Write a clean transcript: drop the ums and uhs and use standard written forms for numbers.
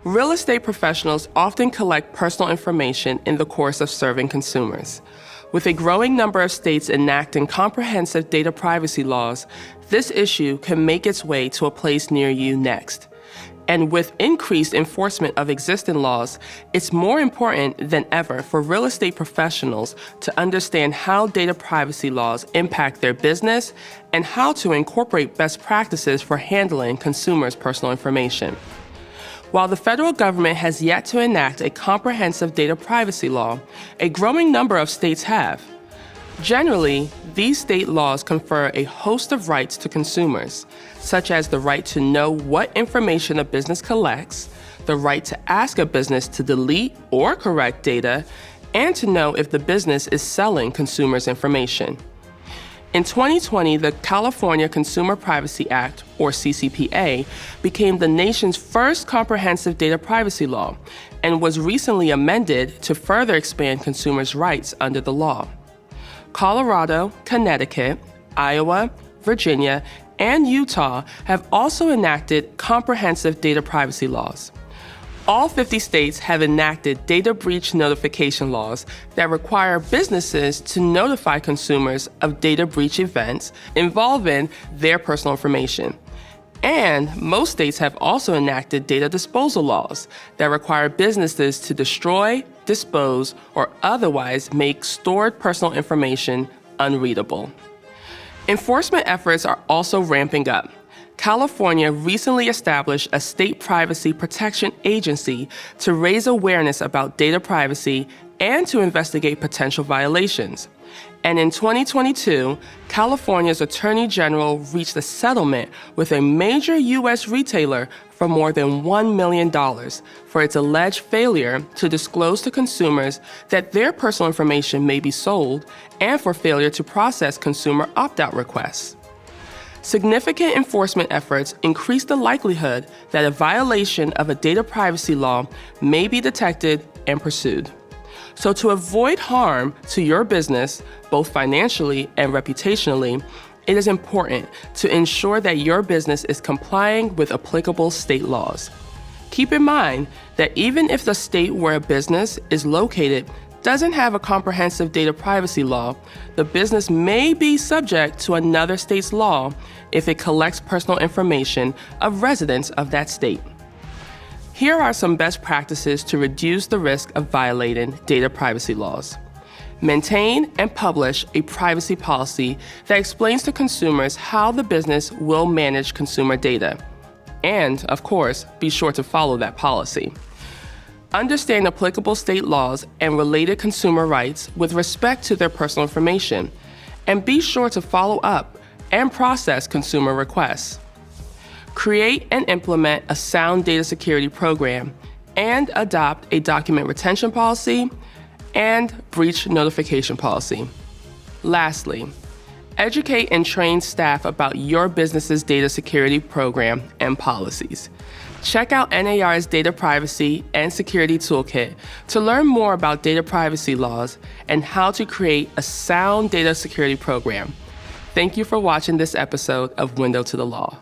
Real estate professionals often collect personal information in the course of serving consumers. With a growing number of states enacting comprehensive data privacy laws, this issue can make its way to a place near you next. And with increased enforcement of existing laws, it's more important than ever for real estate professionals to understand how data privacy laws impact their business and how to incorporate best practices for handling consumers' personal information. While the federal government has yet to enact a comprehensive data privacy law, a growing number of states have. Generally, these state laws confer a host of rights to consumers, such as the right to know what information a business collects, the right to ask a business to delete or correct data, and to know if the business is selling consumers' information. In 2020, the California Consumer Privacy Act, or CCPA, became the nation's first comprehensive data privacy law and was recently amended to further expand consumers' rights under the law. Colorado, Connecticut, Iowa, Virginia, and Utah have also enacted comprehensive data privacy laws. All 50 states have enacted data breach notification laws that require businesses to notify consumers of data breach events involving their personal information. And most states have also enacted data disposal laws that require businesses to destroy, dispose, or otherwise make stored personal information unreadable. Enforcement efforts are also ramping up. California recently established a state privacy protection agency to raise awareness about data privacy and to investigate potential violations. And in 2022, California's Attorney General reached a settlement with a major U.S. retailer for more than $1 million for its alleged failure to disclose to consumers that their personal information may be sold and for failure to process consumer opt-out requests. Significant enforcement efforts increase the likelihood that a violation of a data privacy law may be detected and pursued. So to avoid harm to your business, both financially and reputationally, it is important to ensure that your business is complying with applicable state laws. Keep in mind that even if the state where a business is located doesn't have a comprehensive data privacy law, the business may be subject to another state's law if it collects personal information of residents of that state. Here are some best practices to reduce the risk of violating data privacy laws. Maintain and publish a privacy policy that explains to consumers how the business will manage consumer data. And, of course, be sure to follow that policy. Understand applicable state laws and related consumer rights with respect to their personal information, and be sure to follow up and process consumer requests. Create and implement a sound data security program and adopt a document retention policy and breach notification policy. Lastly, educate and train staff about your business's data security program and policies. Check out NAR's Data Privacy and Security Toolkit to learn more about data privacy laws and how to create a sound data security program. Thank you for watching this episode of Window to the Law.